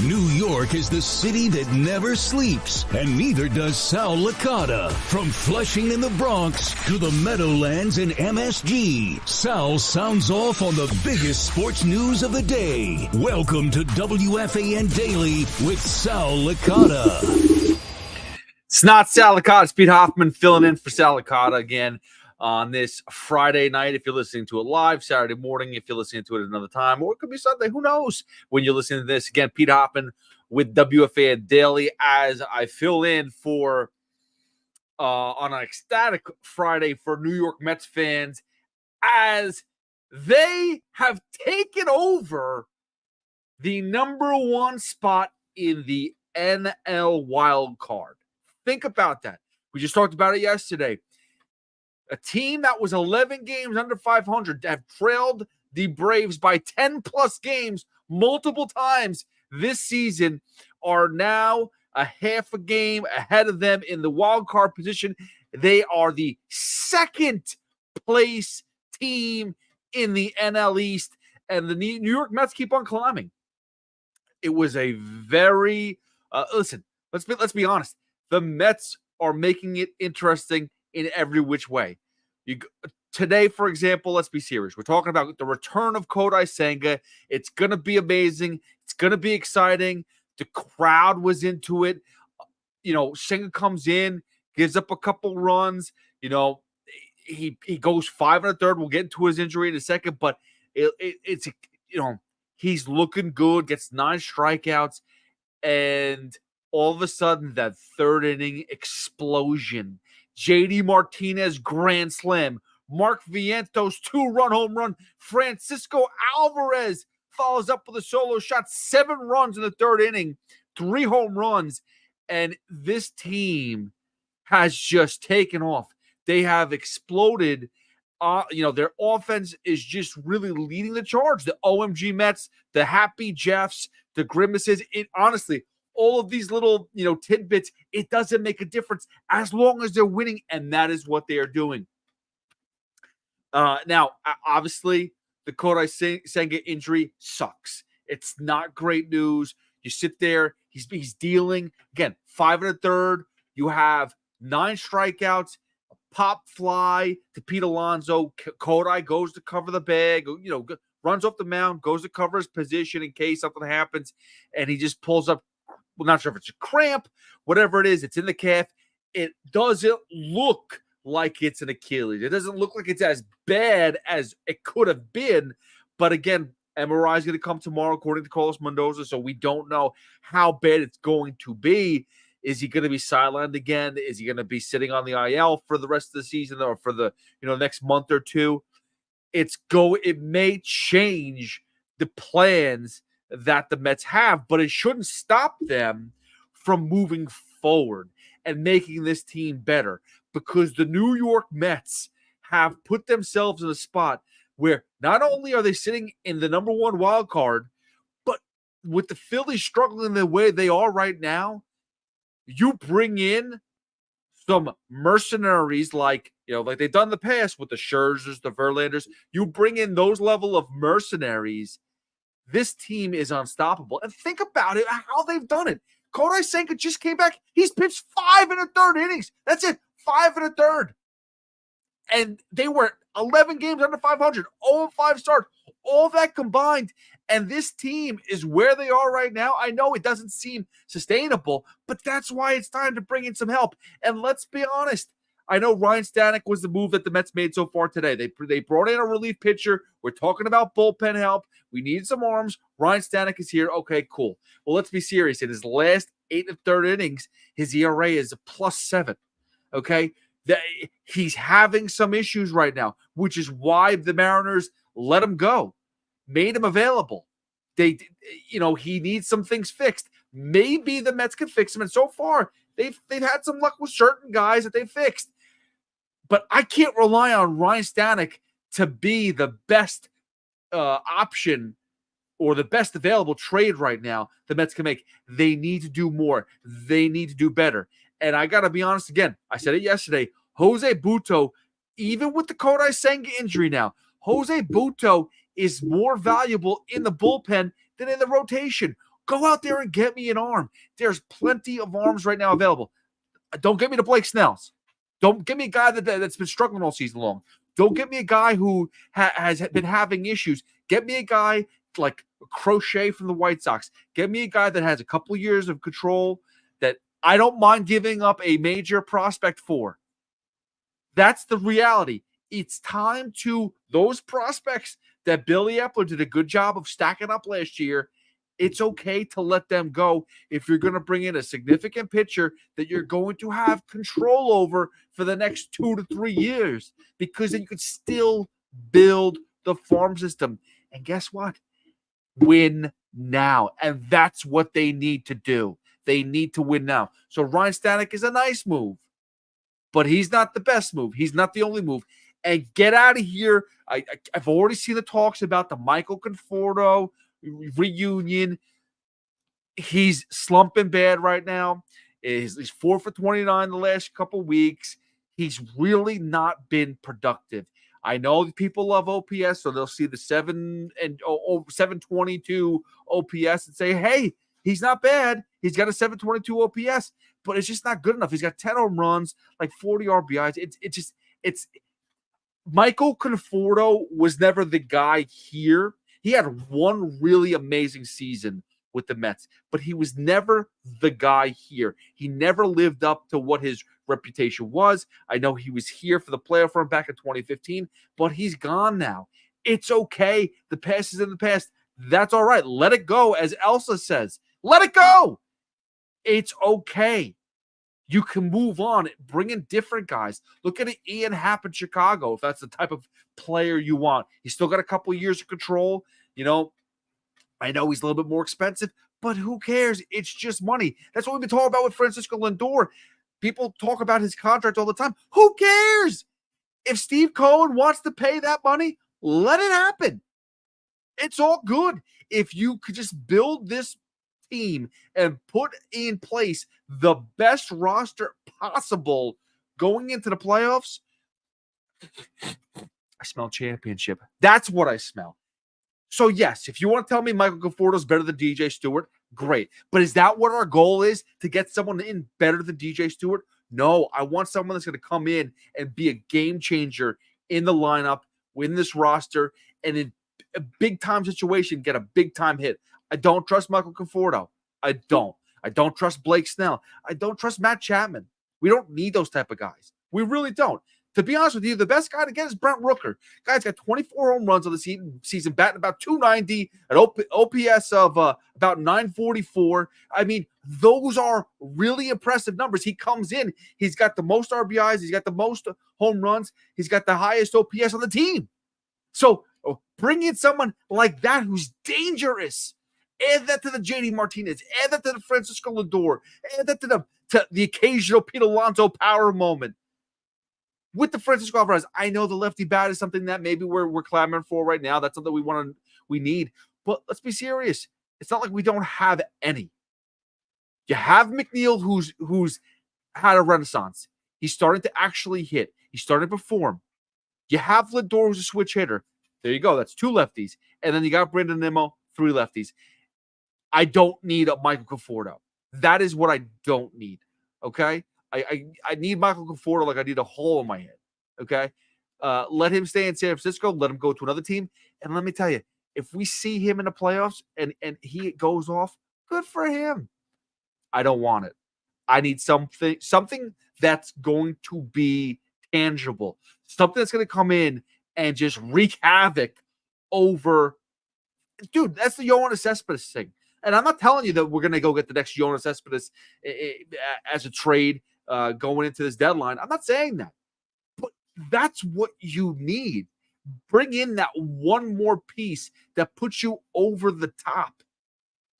New York is the city that never sleeps, and neither does Sal Licata. From Flushing in the Bronx to the Meadowlands and MSG, Sal sounds off on the biggest sports news of the day. Welcome to WFAN Daily with Sal Licata. It's not Sal Licata. It's Pete Hoffman filling in for Sal Licata again on this Friday night. If you're listening to it live, Saturday morning, if you're listening to it another time, or it could be Sunday, who knows when you're listening to this. Again, Pete Hoffman with WFAN Daily as I fill in for on an ecstatic Friday for New York Mets fans as they have taken over the number one spot in the NL wild card. Think about that. We just talked about it yesterday. A team that was 11 games under 500 have trailed the Braves by 10-plus games multiple times this season are now a half a game ahead of them in the wild card position. They are the second place team in the NL East, and the New York Mets keep on climbing. It was a very listen. Let's be honest. The Mets are making it interesting in every which way. Today, for example, let's be serious. We're talking about the return of Kodai Senga. It's going to be amazing. It's going to be exciting. The crowd was into it. Senga comes in, gives up a couple runs. He goes 5 1/3. We'll get into his injury in a second, but it's he's looking good. Gets 9 strikeouts, and all of a sudden, that third inning explosion. JD Martinez grand slam. Mark Vientos 2-run home run. Francisco Alvarez follows up with a solo shot. 7 runs in the third inning. 3 home runs. And this team has just taken off. They have exploded. Their offense is just really leading the charge. The OMG Mets, the Happy Jeffs, the Grimaces. Honestly, all of these little, tidbits, it doesn't make a difference as long as they're winning, and that is what they are doing. Now, obviously, the Kodai Senga injury sucks. It's not great news. You sit there, he's dealing. Again, 5 1/3. You have 9 strikeouts, a pop fly to Pete Alonso. Kodai goes to cover the bag, runs off the mound, goes to cover his position in case something happens, and he just pulls up. Well, not sure if it's a cramp, whatever it is, it's in the calf. It doesn't look like it's an Achilles. It doesn't look like it's as bad as it could have been. But again, MRI is going to come tomorrow, according to Carlos Mendoza, so we don't know how bad it's going to be. Is he going to be sidelined again? Is he going to be sitting on the IL for the rest of the season or for the next month or two? It may change the plans that the Mets have, but it shouldn't stop them from moving forward and making this team better, because the New York Mets have put themselves in a spot where not only are they sitting in the number one wild card, but with the Phillies struggling the way they are right now, you bring in some mercenaries like they've done in the past with the Scherzers, the Verlanders. You bring in those level of mercenaries, this team is unstoppable. And think about it, how they've done it. Kodai Senga just came back. He's pitched 5 1/3 innings. That's it, 5 1/3. And they were 11 games under 500, 0-5 starts, all that combined. And this team is where they are right now. I know it doesn't seem sustainable, but that's why it's time to bring in some help. And let's be honest, I know Ryan Stanek was the move that the Mets made so far today. They brought in a relief pitcher. We're talking about bullpen help. We need some arms. Ryan Stanek is here. Okay, cool. Well, let's be serious. In his last 8 1/3 innings, his ERA is a +7. Okay? He's having some issues right now, which is why the Mariners let him go, made him available. He needs some things fixed. Maybe the Mets can fix him. And so far, they've had some luck with certain guys that they fixed. But I can't rely on Ryan Stanek to be the best option or the best available trade right now the Mets can make. They need to do more. They need to do better. And I got to be honest again. I said it yesterday. Jose Butto, even with the Kodai Senga injury now, Jose Butto is more valuable in the bullpen than in the rotation. Go out there and get me an arm. There's plenty of arms right now available. Don't get me the Blake Snells. Don't get me a guy that's been struggling all season long. Don't get me a guy who has been having issues. Get me a guy like Crochet from the White Sox. Get me a guy that has a couple years of control that I don't mind giving up a major prospect for. That's the reality. It's time to those prospects that Billy Epler did a good job of stacking up last year. It's okay to let them go if you're going to bring in a significant pitcher that you're going to have control over for the next 2 to 3 years, because then you can still build the farm system. And guess what? Win now. And that's what they need to do. They need to win now. So Ryan Stanek is a nice move, but he's not the best move. He's not the only move. And get out of here. I've already seen the talks about the Michael Conforto reunion. He's slumping bad right now. He's 4 for 29 the last couple weeks. He's really not been productive. I know people love OPS, so they'll see the 722 OPS and say, hey, he's not bad. He's got a 722 OPS, but it's just not good enough. He's got 10 home runs, like 40 RBIs. It's Michael Conforto was never the guy here. He had one really amazing season with the Mets, but he was never the guy here. He never lived up to what his reputation was. I know he was here for the playoff run back in 2015, but he's gone now. It's okay. The past is in the past. That's all right. Let it go, as Elsa says. Let it go. It's okay. You can move on. Bring in different guys. Look at Ian Happ in Chicago, if that's the type of player you want. He's still got a couple of years of control. I know he's a little bit more expensive, but who cares? It's just money. That's what we've been talking about with Francisco Lindor. People talk about his contract all the time. Who cares? If Steve Cohen wants to pay that money, let it happen. It's all good. If you could just build this team and put in place the best roster possible going into the playoffs, I smell championship. That's what I smell. So, yes, if you want to tell me Michael Conforto is better than DJ Stewart, great. But is that what our goal is, to get someone in better than DJ Stewart? No, I want someone that's going to come in and be a game changer in the lineup, win this roster, and in a big-time situation, get a big-time hit. I don't trust Michael Conforto. I don't. I don't trust Blake Snell. I don't trust Matt Chapman. We don't need those type of guys. We really don't. To be honest with you, the best guy to get is Brent Rooker. Guy's got 24 home runs on the season, batting about 290, an OPS of about 944. I mean, those are really impressive numbers. He comes in, he's got the most RBIs, he's got the most home runs, he's got the highest OPS on the team. So bring in someone like that who's dangerous. Add that to the JD Martinez. Add that to the Francisco Lindor. Add that to the occasional Pete Alonso power moment. With the Francisco Alvarez, I know the lefty bat is something that maybe we're clamoring for right now. That's something we need. But let's be serious. It's not like we don't have any. You have McNeil, who's had a renaissance. He's starting to actually hit. He's starting to perform. You have Lindor, who's a switch hitter. There you go. That's 2 lefties. And then you got Brandon Nimmo, 3 lefties. I don't need a Michael Conforto. That is what I don't need. Okay? I need Michael Conforto like I need a hole in my head. Okay? Let him stay in San Francisco. Let him go to another team. And let me tell you, if we see him in the playoffs and he goes off, good for him. I don't want it. I need something that's going to be tangible. Something that's going to come in and just wreak havoc over. Dude, that's the Yoenis Cespedes thing. And I'm not telling you that we're going to go get the next Yoenis Cespedes as a trade going into this deadline. I'm not saying that. But that's what you need. Bring in that one more piece that puts you over the top.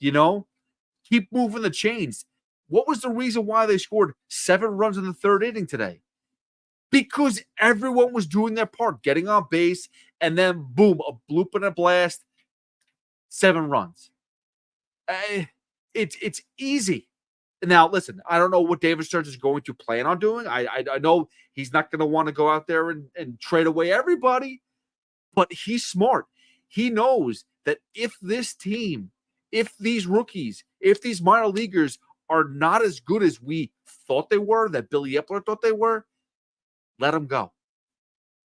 Keep moving the chains. What was the reason why they scored 7 runs in the 3rd inning today? Because everyone was doing their part, getting on base, and then boom, a bloop and a blast, 7 runs. It's easy. Now, listen, I don't know what David Stearns is going to plan on doing. I know he's not going to want to go out there and trade away everybody, but he's smart. He knows that if this team if these rookies, if these minor leaguers are not as good as we thought they were, that Billy Epler thought they were, let them go.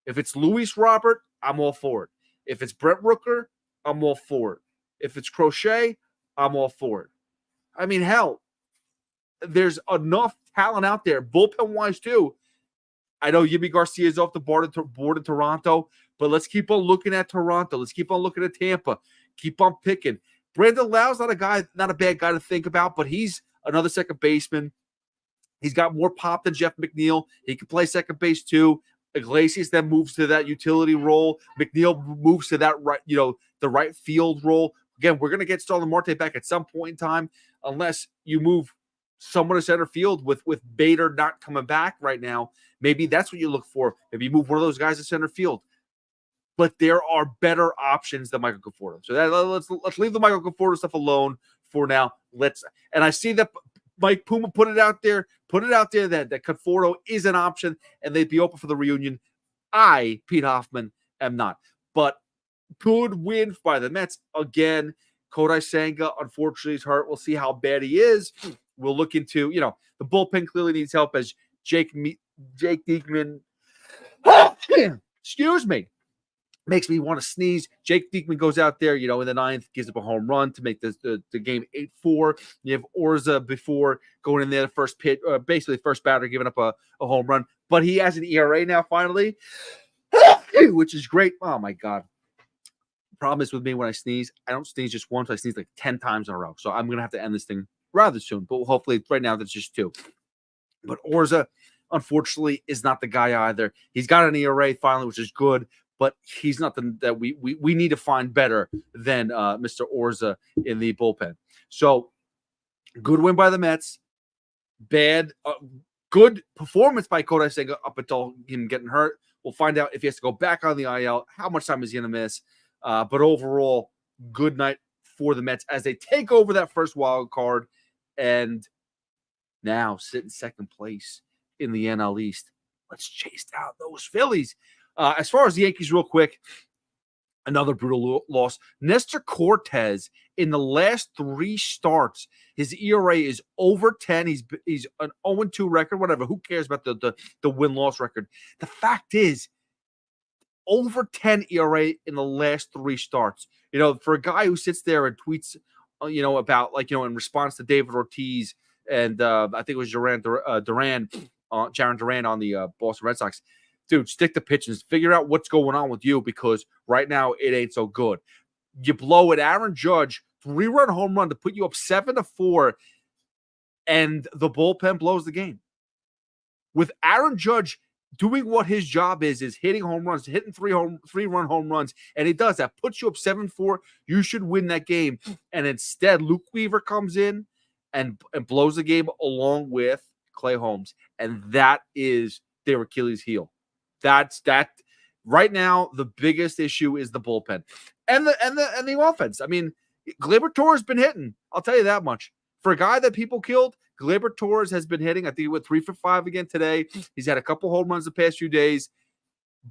If it's Luis Robert, I'm all for it. If it's Brett Rooker, I'm all for it. If it's Crochet, I'm all for it. I mean, hell, there's enough talent out there, bullpen-wise too. I know Yimi Garcia is off the board in Toronto, but let's keep on looking at Toronto. Let's keep on looking at Tampa. Keep on picking. Brandon Lau's not a bad guy to think about, but he's another second baseman. He's got more pop than Jeff McNeil. He can play second base too. Iglesias then moves to that utility role. McNeil moves to that the right field role. Again, we're going to get Starlin Marte back at some point in time, unless you move someone to center field with Bader not coming back right now. Maybe that's what you look for. Maybe you move one of those guys to center field. But there are better options than Michael Conforto. So let's leave the Michael Conforto stuff alone for now. And I see that Mike Puma put it out there that Conforto is an option and they'd be open for the reunion. I, Pete Hoffman, am not. But good win by the Mets. Again, Kodai Senga, unfortunately, is hurt. We'll see how bad he is. We'll look into, the bullpen clearly needs help as Jake Diekman, excuse me, makes me want to sneeze. Jake Diekman goes out there, in the ninth, gives up a home run to make the game 8-4. You have Orza before going in there, the first pitch, basically first batter giving up a home run. But he has an ERA now, finally, which is great. Oh, my God. Problem is with me when I sneeze, I don't sneeze just once. I sneeze like 10 times in a row. So I'm going to have to end this thing rather soon. But hopefully right now that's just 2. But Orza, unfortunately, is not the guy either. He's got an ERA finally, which is good. But he's not that we need to find better than Mr. Orza in the bullpen. So good win by the Mets. Good performance by Kodai Senga up until him getting hurt. We'll find out if he has to go back on the IL. How much time is he going to miss? But overall, good night for the Mets as they take over that first wild card and now sit in second place in the NL East. Let's chase down those Phillies. As far as the Yankees, real quick, another brutal loss. Nestor Cortez, in the last 3 starts, his ERA is over 10. He's an 0-2 record, whatever. Who cares about the win-loss record? The fact is, over 10 ERA in the last 3 starts. For a guy who sits there and tweets, about, in response to David Ortiz and I think it was Jaron Duran on the Boston Red Sox. Dude, stick to pitching. Figure out what's going on with you because right now it ain't so good. You blow it. Aaron Judge, 3-run home run to put you up 7-4, and the bullpen blows the game. With Aaron Judge doing what his job is hitting home runs, hitting 3-run home runs, and he does that. Puts you up 7-4. You should win that game. And instead, Luke Weaver comes in and blows the game along with Clay Holmes, and that is their Achilles heel. That's right now. The biggest issue is the bullpen and the offense. I mean, Gleyber Torres been hitting. I'll tell you that much. For a guy that people killed, Gleyber Torres has been hitting. I think he went 3 for 5 again today. He's had a couple home runs the past few days,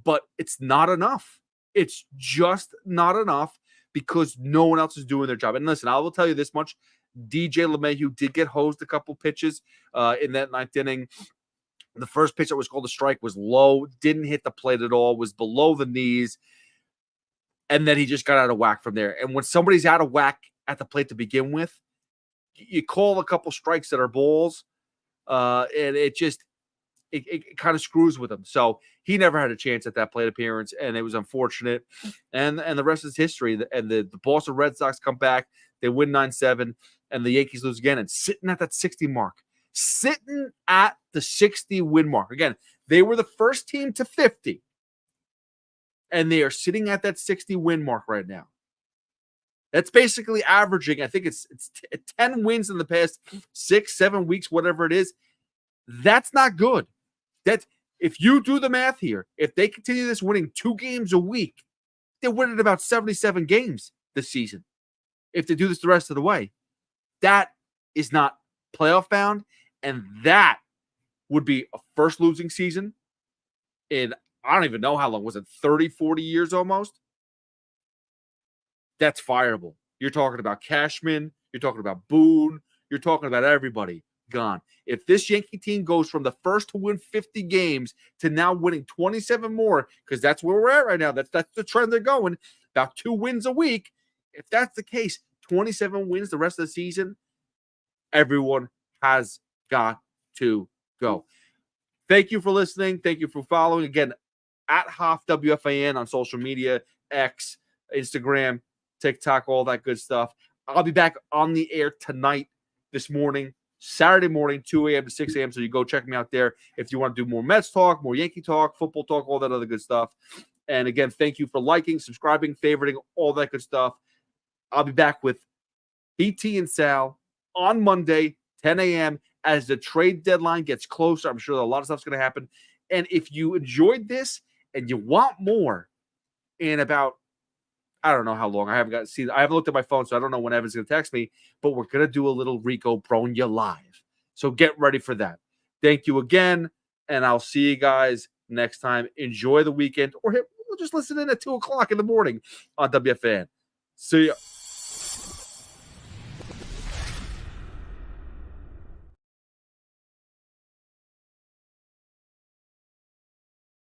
but it's not enough. It's just not enough because no one else is doing their job. And listen, I will tell you this much: DJ LeMahieu did get hosed a couple pitches in that 9th inning. The first pitch that was called a strike was low, didn't hit the plate at all, was below the knees, and then he just got out of whack from there. And when somebody's out of whack at the plate to begin with, you call a couple strikes that are balls, and it kind of screws with him. So he never had a chance at that plate appearance, and it was unfortunate. And the rest is history. And the Boston Red Sox come back, they win 9-7, and the Yankees lose again and sitting at that 60 mark. Sitting at the 60 win mark. Again, they were the first team to 50, and they are sitting at that 60 win mark right now. That's basically averaging, I think it's 10 wins in the past 6-7 weeks, whatever it is. That's not good. That if you do the math here, if they continue this winning 2 games a week, they're winning about 77 games this season. If they do this the rest of the way, that is not playoff bound. And that would be a first losing season in, I don't even know how long. Was it 30, 40 years almost? That's fireable. You're talking about Cashman. You're talking about Boone. You're talking about everybody gone. If this Yankee team goes from the first to win 50 games to now winning 27 more, because that's where we're at right now. That's the trend they're going. About 2 wins a week. If that's the case, 27 wins the rest of the season, everyone has got to go. Thank you for listening. Thank you for following. Again, at Hoff WFAN on social media, X, Instagram, TikTok, all that good stuff. I'll be back on the air tonight, this morning, Saturday morning, 2 a.m. to 6 a.m. So you go check me out there if you want to do more Mets talk, more Yankee talk, football talk, all that other good stuff. And again, thank you for liking, subscribing, favoriting, all that good stuff. I'll be back with BT and Sal on Monday, 10 a.m. as the trade deadline gets closer. I'm sure a lot of stuff's going to happen. And if you enjoyed this and you want more in about, I don't know how long. I haven't looked at my phone, so I don't know when Evan's going to text me, but we're going to do a little Rico Bronya live. So get ready for that. Thank you again, and I'll see you guys next time. Enjoy the weekend, or we'll just listen in at 2 o'clock in the morning on WFAN. See ya.